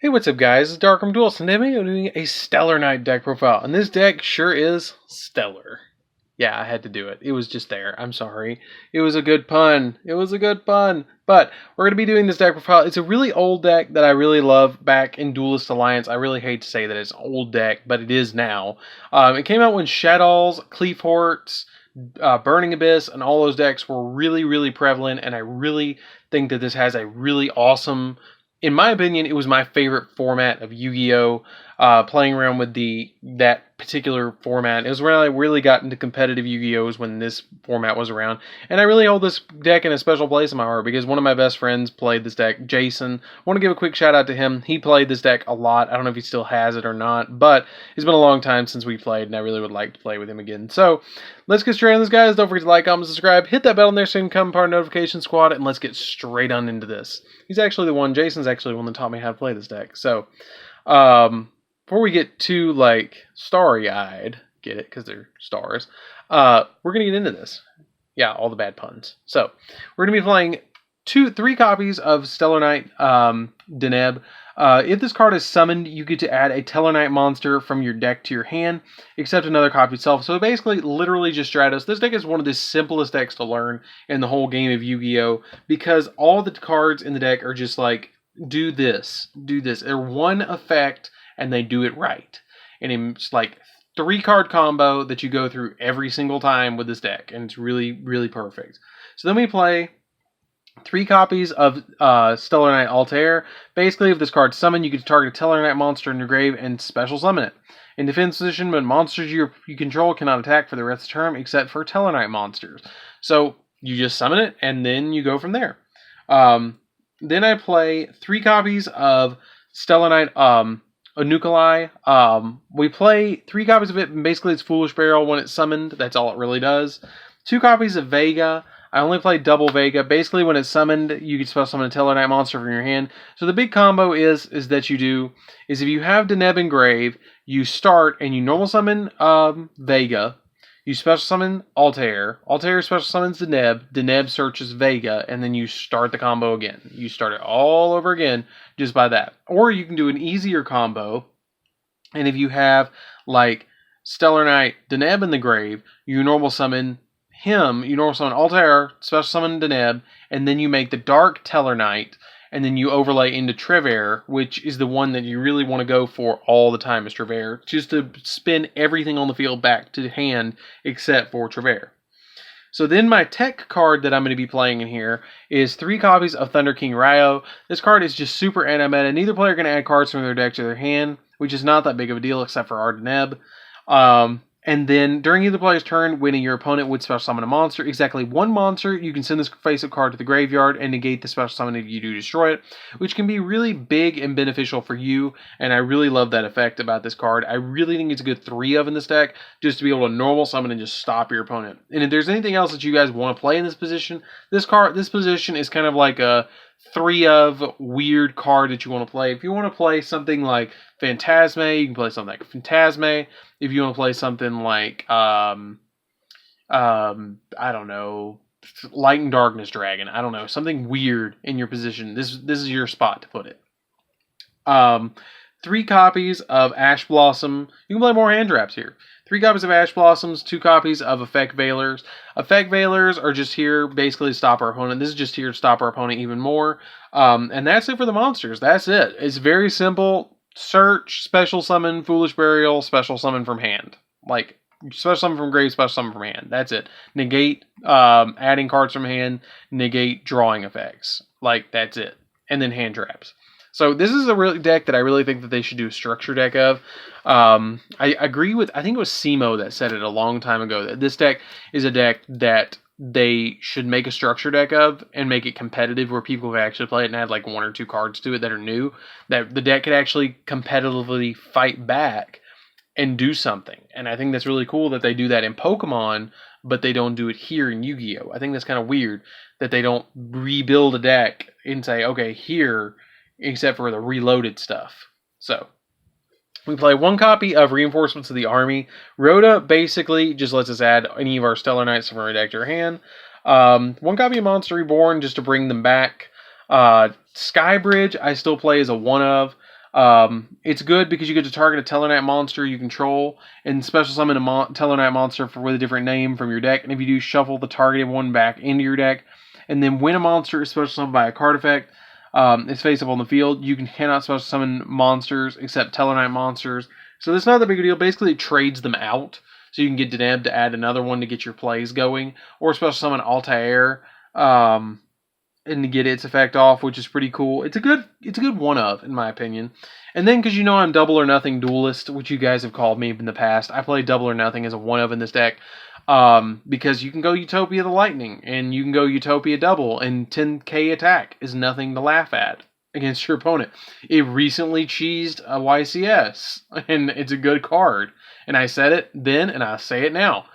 Hey, what's up guys, it's DarkArmedDuelist, and today I'm doing a Satellarknight deck profile, and this deck sure is stellar. Yeah, I had to do it. It was just there. I'm sorry. It was a good pun. It was a good pun. But we're going to be doing this deck profile. It's a really old deck that I really love back in Duelist Alliance. I really hate to say that it's an old deck, but it is now. It came out when Shadows, Cleefhorts, Burning Abyss, and all those decks were really, really prevalent, and I really think that this has a really awesome... In my opinion, it was my favorite format of Yu-Gi-Oh! Playing around with that particular format. It was when I really got into competitive Yu-Gi-Ohs when this format was around. And I really hold this deck in a special place in my heart because one of my best friends played this deck, Jason. I want to give a quick shout out to him. He played this deck a lot. I don't know if he still has it or not, but it's been a long time since we played, and I really would like to play with him again. So let's get straight on this, guys. Don't forget to like, comment, subscribe, hit that bell on there so you can become part of the notification squad, and let's get straight on into this. Jason's actually the one that taught me how to play this deck. So, before we get too, starry-eyed, get it, because they're stars, we're going to get into this. Yeah, all the bad puns. So, we're going to be playing 3 copies of Satellarknight Deneb. If this card is summoned, you get to add a Tellarknight monster from your deck to your hand, except another copy itself. So basically, literally just Stratos. This deck is one of the simplest decks to learn in the whole game of Yu-Gi-Oh! Because all the cards in the deck are just like, do this, do this. They're one effect, and they do it right. And it's like 3-card combo that you go through every single time with this deck, and it's really, really perfect. So then we play 3 copies of Satellarknight Altair. Basically, if this card's summoned, you can target a Tellarknight monster in your grave and special summon it. In defense position, but monsters you control cannot attack for the rest of the term except for Tellarknight monsters. So you just summon it, and then you go from there. Then I play 3 copies of Satellarknight Anukalai. We play 3 copies of it, and basically it's Foolish Burial when it's summoned. That's all it really does. 2 copies of Vega. I only play double Vega. Basically, when it's summoned, you can special summon a Tellarknight monster from your hand. So the big combo is if you have Deneb in grave, you start and you normal summon Vega. You special summon Altair. Altair special summons Deneb. Deneb searches Vega, and then you start the combo again. You start it all over again just by that. Or you can do an easier combo, and if you have like Satellarknight Deneb in the grave, you normal summon him, you normal summon Altair, special summon Deneb, and then you make the Dark Tellarknight, and then you overlay into Trevair, which is the one that you really want to go for all the time is Trevair, just to spin everything on the field back to hand except for Trevair. So then my tech card that I'm going to be playing in here is 3 copies of Thunder King Ryo. This card is just super anti-meta. Neither player can add cards from their deck to their hand, which is not that big of a deal except for our Deneb. And then, during either player's turn, when your opponent would special summon a monster, exactly 1 monster, you can send this face-up card to the graveyard and negate the special summon if you do destroy it, which can be really big and beneficial for you, and I really love that effect about this card. I really think it's a good 3 of in this deck, just to be able to normal summon and just stop your opponent. And if there's anything else that you guys want to play in this position, this position is kind of like a 3 of weird card that you want to play. If you want to play something like Phantasme, you can play something like Phantasme. If you want to play something like, I don't know, Light and Darkness Dragon, I don't know, something weird in your position, this is your spot to put it. 3 copies of Ash Blossom. You can play more hand traps here. 3 copies of Ash Blossoms, 2 copies of Effect Veilers. Effect Veilers are just here basically to stop our opponent. This is just here to stop our opponent even more. And that's it for the monsters. That's it. It's very simple. Search, special summon, Foolish Burial, special summon from hand. Like, special summon from grave, special summon from hand. That's it. Negate adding cards from hand, negate drawing effects. Like, that's it. And then hand traps. So this is a deck that I really think that they should do a structure deck of. I agree with, I think it was Simo that said it a long time ago, that this deck is a deck that they should make a structure deck of and make it competitive where people can actually play it and add like 1 or 2 cards to it that are new, that the deck could actually competitively fight back and do something. And I think that's really cool that they do that in Pokemon, but they don't do it here in Yu-Gi-Oh! I think that's kind of weird that they don't rebuild a deck and say, okay, here, except for the reloaded stuff. So we play 1 copy of Reinforcements of the Army. Rhoda basically just lets us add any of our Satellarknights from our deck to our hand. 1 copy of Monster Reborn just to bring them back. Skybridge I still play as a 1 of. It's good because you get to target a Tellarknight monster you control and special summon a Tellarknight monster with a different name from your deck. And if you do, shuffle the targeted one back into your deck. And then when a monster is special summoned by a card effect, is face up on the field, you cannot special summon monsters except Tellarknight monsters. So that's not that big a deal. Basically, it trades them out. So you can get Deneb to add another one to get your plays going. Or special summon Altair. And to get its effect off, which is pretty cool. It's a good one of, in my opinion. And then, because I'm Double or Nothing Duelist, which you guys have called me in the past, I play Double or Nothing as a one of in this deck. Because you can go Utopia the Lightning, and you can go Utopia Double, and 10k attack is nothing to laugh at against your opponent. It recently cheesed a YCS, and it's a good card. And I said it then, and I say it now.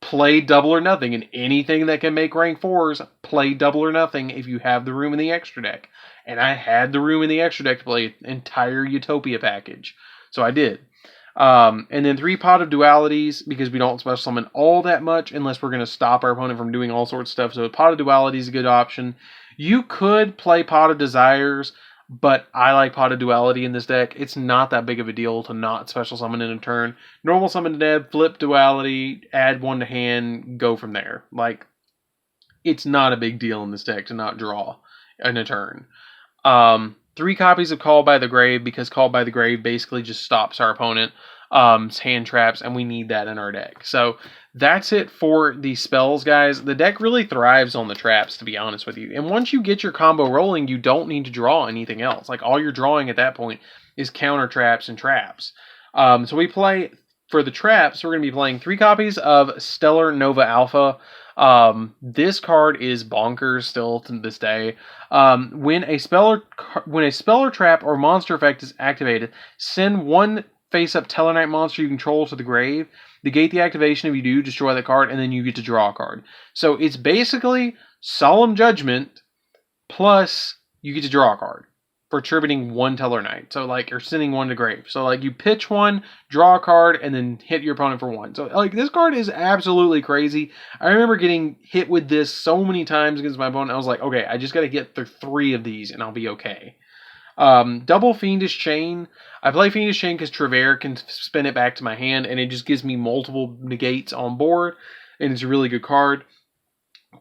Play Double or Nothing, and anything that can make rank 4s, play Double or Nothing if you have the room in the extra deck. And I had the room in the extra deck to play an entire Utopia package. So I did. And then 3 Pot of Dualities, because we don't special summon all that much unless we're going to stop our opponent from doing all sorts of stuff. So Pot of Duality is a good option. You could play Pot of Desires, but I like Pot of Duality in this deck. It's not that big of a deal to not special summon in a turn. Normal summon Deneb, flip Duality, add 1 to hand, go from there. Like, it's not a big deal in this deck to not draw in a turn. 3 copies of Call by the Grave, because Call by the Grave basically just stops our opponent hand traps, and we need that in our deck. So that's it for the spells, guys. The deck really thrives on the traps, to be honest with you. And once you get your combo rolling, you don't need to draw anything else. Like, all you're drawing at that point is counter traps and traps. So we play, for the traps, we're going to be playing 3 copies of Stellar Nova Alpha. This card is bonkers still to this day. When a speller trap or monster effect is activated, send 1 face-up Tellarknight monster you control to the grave. Negate the activation if you do, destroy that card, and then you get to draw a card. So it's basically Solemn Judgment, plus you get to draw a card for attributing 1 Tellarknight. So, like, you're sending 1 to grave. So, like, you pitch 1, draw a card, and then hit your opponent for 1. So, like, this card is absolutely crazy. I remember getting hit with this so many times against my opponent. I was like, okay, I just got to get through 3 of these, and I'll be okay. Double Fiendish Chain. I play Fiendish Chain because Trevere can spin it back to my hand, and it just gives me multiple negates on board, and it's a really good card.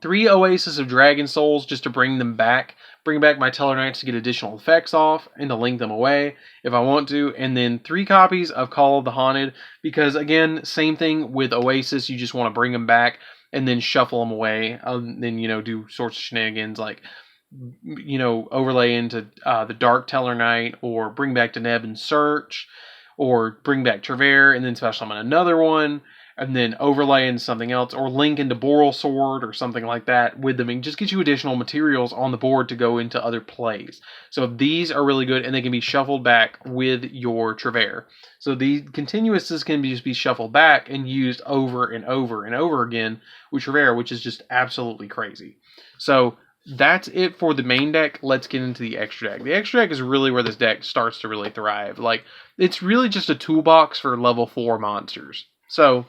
3 Oasis of Dragon Souls just to bring them back. Bring back my Tellarknights to get additional effects off and to link them away if I want to. And then 3 copies of Call of the Haunted, because, again, same thing with Oasis. You just want to bring them back and then shuffle them away. Then, do sorts of shenanigans like, overlay into the Dark Tellarknight, or bring back Deneb and Search, or bring back Trevere and then special summon another one, and then overlay into something else, or link into Boral Sword or something like that with them, and just get you additional materials on the board to go into other plays. So these are really good, and they can be shuffled back with your Trevere. So the continuouses can just be shuffled back and used over and over and over again with Trevere, which is just absolutely crazy. So that's it for the main deck. Let's get into the extra deck. The extra deck is really where this deck starts to really thrive. Like, it's really just a toolbox for level 4 monsters. So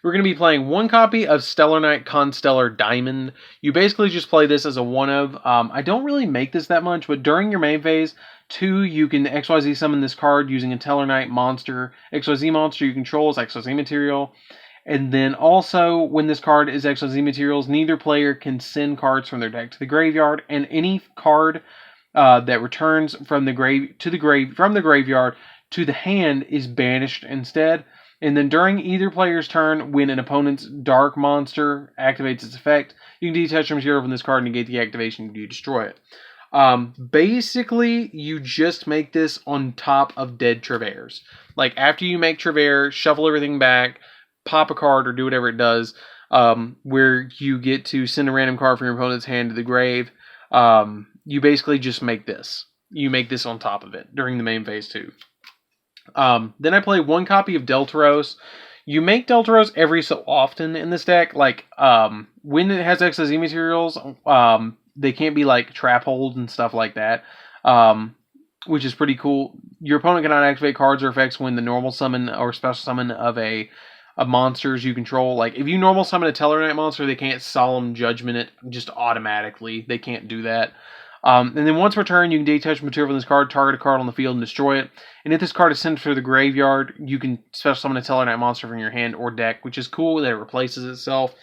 we're going to be playing 1 copy of Stellarknight Constellar Diamond. You basically just play this as a one of. I don't really make this that much, but during your main phase, 2, you can XYZ summon this card using a Tellarknight monster. XYZ monster you control is XYZ material. And then also, when this card is XYZ materials, neither player can send cards from their deck to the graveyard, and any card that returns from the graveyard to the hand is banished instead. And then during either player's turn, when an opponent's dark monster activates its effect, you can detach your material from this card and negate the activation if you destroy it. Basically, you just make this on top of dead Treveres. Like, after you make Trevere, shuffle everything back, pop a card, or do whatever it does, where you get to send a random card from your opponent's hand to the grave. You basically just make this. You make this on top of it during the main phase too. Then I play 1 copy of Deltaros. You make Deltaros every so often in this deck. Like, when it has XYZ materials, they can't be like trap hold and stuff like that. Which is pretty cool. Your opponent cannot activate cards or effects when the normal summon or special summon of monsters you control. Like, if you normal summon a Tellarknight monster, they can't Solemn Judgment it just automatically. They can't do that. And then once per turn, you can detach material from this card, target a card on the field, and destroy it. And if this card is sent to the graveyard, you can special summon a Satellarknight monster from your hand or deck, which is cool that it replaces itself.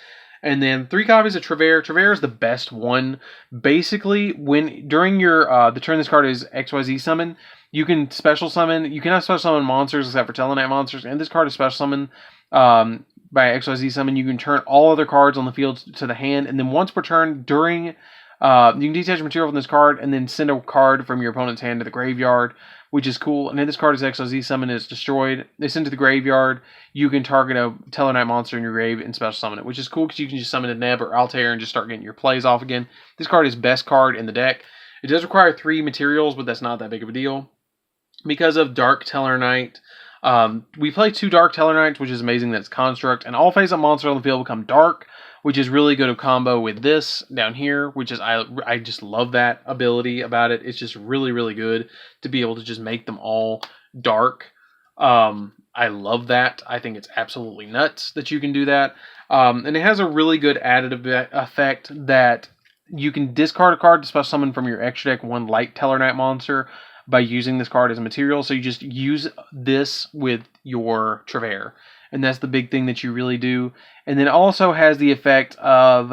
And then 3 copies of Trevere. Trevere is the best one. Basically, during your the turn this card is XYZ summon, you can special summon. You cannot special summon monsters except for Satellarknight monsters. And this card is special summon by XYZ summon. You can turn all other cards on the field to the hand, and then once per turn during you can detach material from this card and then send a card from your opponent's hand to the graveyard, which is cool. And then this card is XYZ summon is destroyed. It's sent to the graveyard. You can target a Satellarknight monster in your grave and special summon it, which is cool because you can just summon a Neb or Altair and just start getting your plays off again. This card is best card in the deck. It does require 3 materials, but that's not that big of a deal. Because of Dark Satellarknight, we play 2 Dark Satellarknights, which is amazing that it's construct, and all face-up monsters on the field become dark, which is really good to combo with this down here, which is, I just love that ability about it. It's just really, really good to be able to just make them all dark. I love that. I think it's absolutely nuts that you can do that. And it has a really good additive effect that you can discard a card to special summon from your extra deck 1 light Satellarknight monster by using this card as a material. So you just use this with your Trevere. And that's the big thing that you really do. And then it also has the effect of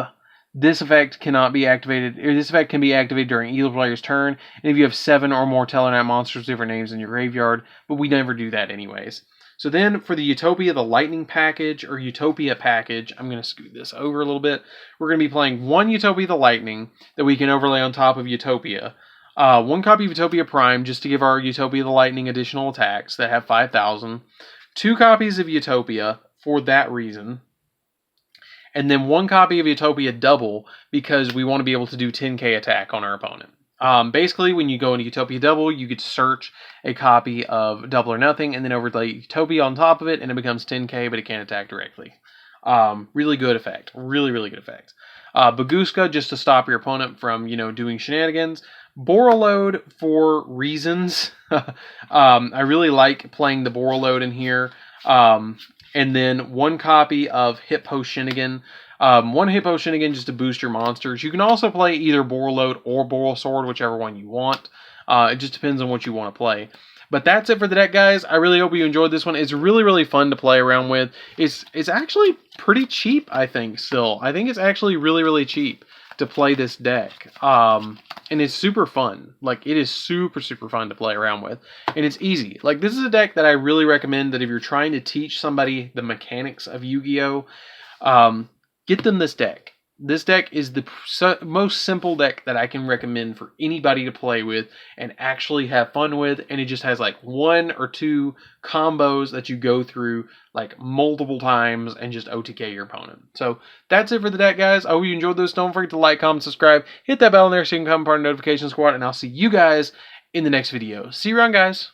this effect cannot be activated, or this effect can be activated during either player's turn. And if you have 7 or more Satellarknight monsters with different names in your graveyard, but we never do that anyways. So then for the Utopia, the Lightning package, or Utopia package, I'm going to scoot this over a little bit. We're going to be playing 1 Utopia the Lightning that we can overlay on top of Utopia. 1 copy of Utopia Prime, just to give our Utopia the Lightning additional attacks that have 5,000. 2 copies of Utopia for that reason. And then 1 copy of Utopia Double, because we want to be able to do 10k attack on our opponent. Basically, when you go into Utopia Double, you could search a copy of Double or Nothing, and then overlay Utopia on top of it, and it becomes 10k, but it can't attack directly. Really good effect. Really, really good effect. Baguska, just to stop your opponent from, doing shenanigans. Borreload for reasons. I really like playing the Borreload in here. And then 1 copy of Hippo Shinnigan. 1 Hippo Shinnigan just to boost your monsters. You can also play either Borreload or Boral Sword, whichever one you want. It just depends on what you want to play. But that's it for the deck, guys. I really hope you enjoyed this one. It's really, really fun to play around with. It's actually pretty cheap, I think, still. I think it's actually really, really cheap to play this deck. And it's super fun. Like, it is super, super fun to play around with. And it's easy. Like, this is a deck that I really recommend that if you're trying to teach somebody the mechanics of Yu-Gi-Oh!, get them this deck. This deck is the most simple deck that I can recommend for anybody to play with and actually have fun with. And it just has like 1 or 2 combos that you go through like multiple times and just OTK your opponent. So that's it for the deck, guys. I hope you enjoyed this. Don't forget to like, comment, subscribe, hit that bell in there so you can become part of the notification squad. And I'll see you guys in the next video. See you around, guys.